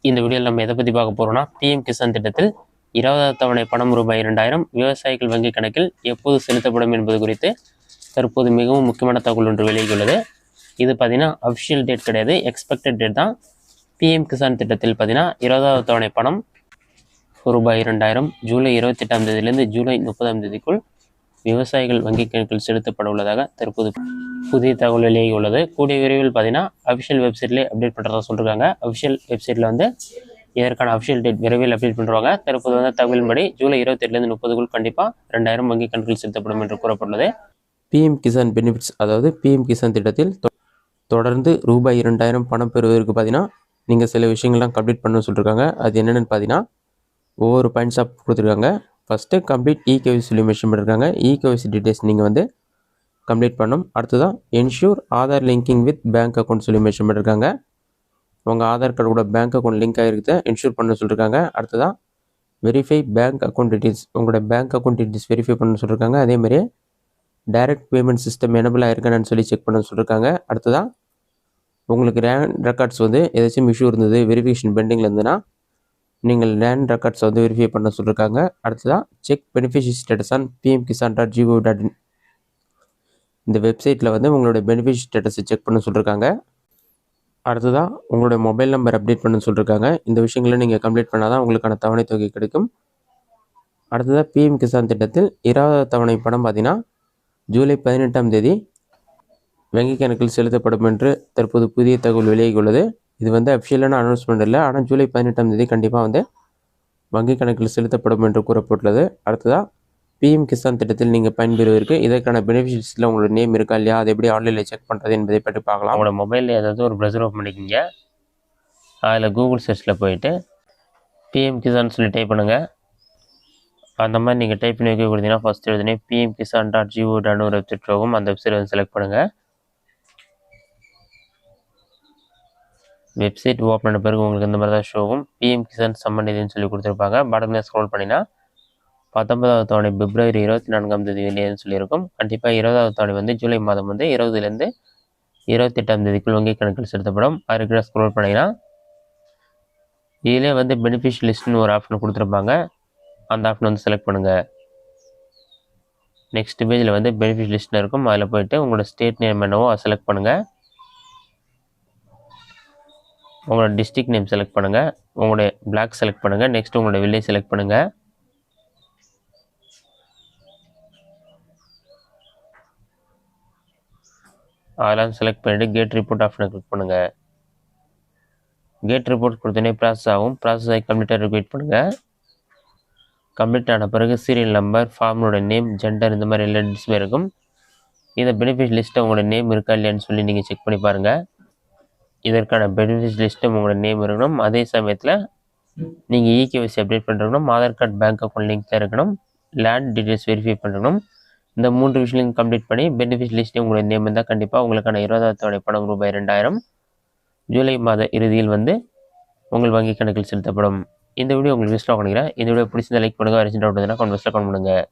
இந்த வீடியோவில் நம்ம எதை பற்றி பார்க்க போகிறோம்னா, பிஎம் கிசான் திட்டத்தில் 20வது தவணை பணம் ரூபாய் 2000 விவசாயிகள் வங்கி கணக்கில் எப்போது செலுத்தப்படும் என்பது குறித்து தற்போது மிகவும் முக்கியமான தகவல் ஒன்று வெளியிட்டுள்ளது. இது பார்த்தீங்கன்னா அஃபிஷியல் டேட் கிடையாது, எக்ஸ்பெக்டட் டேட் தான். பிஎம் கிசான் திட்டத்தில் பார்த்தீங்கன்னா 20வது தவணை பணம் ரூபாய் 2000 ஜூலை 28ஆம் தேதியிலிருந்து ஜூலை 30ஆம் தேதிக்குள் விவசாயிகள் வங்கி கணக்கில் செலுத்தப்பட உள்ளதாக தற்போது புதிய தகவல் வெளியாகி உள்ளது. கூடிய விரைவில் பார்த்தீங்கன்னா அஃபிஷியல் வெப்சைட்லேயே அப்டேட் பண்ணுறதா சொல்லியிருக்காங்க. அஃபிஷியல் வெப்சைட்டில் வந்து இதற்கான அஃபிஷியல் டேட் விரைவில் அப்டேட் பண்ணுவாங்க. தற்போது வந்து தகவலின்படி ஜூலை 28லேருந்து 30க்குள் கண்டிப்பாக 2000 வங்கி கணக்கில் செலுத்தப்படும் என்று கூறப்பட்டுள்ளது. பிஎம் கிசான் பெனிஃபிட்ஸ், அதாவது பிஎம் கிசான் திட்டத்தில் தொடர்ந்து ரூபாய் 2000 பணம் பெறுவதற்கு பார்த்தீங்கன்னா நீங்கள் சில விஷயங்கள்லாம் கம்ப்ளீட் பண்ணணும்னு சொல்லியிருக்காங்க. அது என்னென்னு பார்த்தீங்கன்னா ஒவ்வொரு பாயிண்ட்ஸாக கொடுத்துருக்காங்க. ஃபஸ்ட்டு கம்ப்ளீட் இகேஒய்சி சொல்லி மென்ஷன் பண்ணியிருக்காங்க. இகேஒய்சி டீட்டெயில்ஸ் நீங்கள் வந்து கம்ப்ளீட் பண்ணணும். அடுத்ததான் ensure Aadhaar linking with bank account சொல்லி மென்ஷன் பண்ணியிருக்காங்க. உங்கள் ஆதார் கார்டு கூட பேங்க் அக்கௌண்ட் லிங்க் ஆகிருக்குது என்ஷூர் பண்ண சொல்லியிருக்காங்க. அடுத்ததான் வெரிஃபை பேங்க் அக்கௌண்ட் டீட்டெயில்ஸ், உங்களோட பேங்க் அக்கௌண்ட் டீட்டெயில்ஸ் வெரிஃபை பண்ண சொல்லியிருக்காங்க. அதேமாதிரி டைரக்ட் பேமெண்ட் சிஸ்டம் எனபிள் ஆகிருக்கானு சொல்லி செக் பண்ண சொல்லியிருக்காங்க. அடுத்ததான் உங்களுக்கு லேண்ட் ரெக்கார்ட்ஸ் வந்து ஏதாச்சும் இஷ்யூ இருந்தது, வெரிஃபிகேஷன் பெண்டிங்கில் இருந்ததுன்னா நீங்கள் லேண்ட் ரெக்கார்ட்ஸ் வந்து வெரிஃபை பண்ண சொல்லியிருக்காங்க. அடுத்ததான் check beneficiary status on pmkisan.gov.in, இந்த வெப்சைட்டில் வந்து உங்களுடைய பெனிஃபிஷரி ஸ்டேட்டஸை செக் பண்ண சொல்லியிருக்காங்க. அடுத்ததான் உங்களுடைய மொபைல் நம்பர் அப்டேட் பண்ண சொல்லியிருக்காங்க. இந்த விஷயங்களை நீங்கள் கம்ப்ளீட் பண்ணால் தான் உங்களுக்கான தவணை தொகை கிடைக்கும். அடுத்ததாக பிஎம் கிசான் திட்டத்தில் 20வது தவணை பணம் பார்த்தீங்கன்னா ஜூலை 18ஆம் தேதி வங்கி கணக்கில் செலுத்தப்படும் என்று தற்போது புதிய தகவல் வெளியாகியுள்ளது. இது வந்து அஃபிஷியலான அனௌன்ஸ்மெண்ட் இல்லை, ஆனால் ஜூலை 18ஆம் தேதி கண்டிப்பாக வந்து வங்கி கணக்கில் செலுத்தப்படும் என்று கூறப்பட்டுள்ளது. அடுத்ததாக பிஎம் கிசான் திட்டத்தில் நீங்கள் பயன்பெறுவதற்கு இதற்கான பெனிஃபிஷரிஸில் உங்களோட நேம் இருக்கா இல்லையா, அதை எப்படி ஆன்லைனில் செக் பண்ணுறது என்பதை பற்றி பார்க்கலாம். உங்களோட மொபைலில் ஏதாவது ஒரு ப்ரௌசர் ஓப்பன் பண்ணிக்கிங்க. அதில் கூகுள் சர்ச்சில் போயிட்டு பிஎம் கிசான் சொல்லி டைப் பண்ணுங்கள். அந்த மாதிரி நீங்கள் டைப் பண்ணி வைக்க கொடுத்தீங்கன்னா ஃபஸ்ட் எழுதுனே pmkisan.gov.in ஒரு வெப்சைட் போகும். அந்த வெப்சைட் வந்து செலக்ட் பண்ணுங்கள். வெப்சைட் ஓப்பன் பண்ண பிறகு உங்களுக்கு இந்த மாதிரி தான் ஷோ ஆகும். பிஎம் கிசான் சம்மன் நிதின்னு சொல்லி கொடுத்துருப்பாங்க. பாட்டமில் ஸ்க்ரோல் பண்ணினா 19வது தவணை பிப்ரவரி 24ஆம் தேதி வெளியேன்னு சொல்லியிருக்கும். கண்டிப்பாக 20வது தவணை வந்து ஜூலை மாதம் வந்து 20லேருந்து 28ஆம் தேதிக்குள் வங்கி கணக்கில் செலுத்தப்படும். அதுக்கு ஸ்க்ரோல் பண்ணிங்கன்னா இதிலே வந்து பெனிஃபிஷரி லிஸ்ட்னு ஒரு ஆப்ஷன் கொடுத்துருப்பாங்க. அந்த ஆப்ஷன் வந்து செலக்ட் பண்ணுங்கள். நெக்ஸ்ட் பேஜில் வந்து பெனிஃபிஷரி லிஸ்ட்னு இருக்கும். அதில் போய்ட்டு உங்களோட ஸ்டேட் நேம் என்னவோ அதை செலக்ட் பண்ணுங்கள். உங்களோட டிஸ்ட்ரிக்ட் நேம் செலக்ட் பண்ணுங்கள். உங்களுடைய பிளாக் செலக்ட் பண்ணுங்கள். நெக்ஸ்ட் உங்களோட வில்லேஜ் செலக்ட் பண்ணுங்கள். அதெல்லாம் செலக்ட் பண்ணிவிட்டு கேட் ரிப்போர்ட் ஆப்ஷனை கிளிக் பண்ணுங்கள். கேட் ரிப்போர்ட் கொடுத்தோன்னே ப்ராசஸ் ஆகும். ப்ராசஸ் ஆகி கம்ப்ளீட்டாக வெயிட் பண்ணுங்கள். கம்ப்ளீட் ஆன பிறகு சீரியல் நம்பர், ஃபார்மோட நேம், ஜெண்டர் இந்த மாதிரி எல்லா டீட்டெயில்ஸுமே இருக்கும். இந்த பெனிஃபிட் லிஸ்ட்டை உங்களோட நேம் இருக்கா இல்லையான்னு சொல்லி நீங்கள் செக் பண்ணி பாருங்கள். இதற்கான பெனிஃபிட் லிஸ்ட்டு உங்களோட நேம் இருக்கணும். அதே சமயத்தில் நீங்கள் இகேஒய்சி அப்டேட் பண்ணிருக்கணும். ஆதார் கார்டு பேங்க் அக்கௌண்ட் லிங்க்கில் இருக்கணும். லேண்ட் டீட்டெயில்ஸ் வெரிஃபை பண்ணிருக்கணும். இந்த 3 விஷயங்களையும் கம்ப்ளீட் பண்ணி பெனிஃபிட் லிஸ்ட்டே உங்களுடைய நேம் இருந்தால் கண்டிப்பாக உங்களுக்கான 20வது தவணை பணம் ரூபாய் 2000 ஜூலை மாத இறுதியில் வந்து உங்கள் வங்கி கணக்கில் செலுத்தப்படும். இந்த வீடியோ உங்களுக்கு யூஸ்ஃபுல்லாக பண்ணிக்கிறேன். இந்த வீடியோ பிடிச்சிருந்தா லைக் பண்ணுங்கள். வேறு டவுட் இருந்தால் கமெண்ட் பாக்ஸில் கமெண்ட் பண்ணுங்கள்.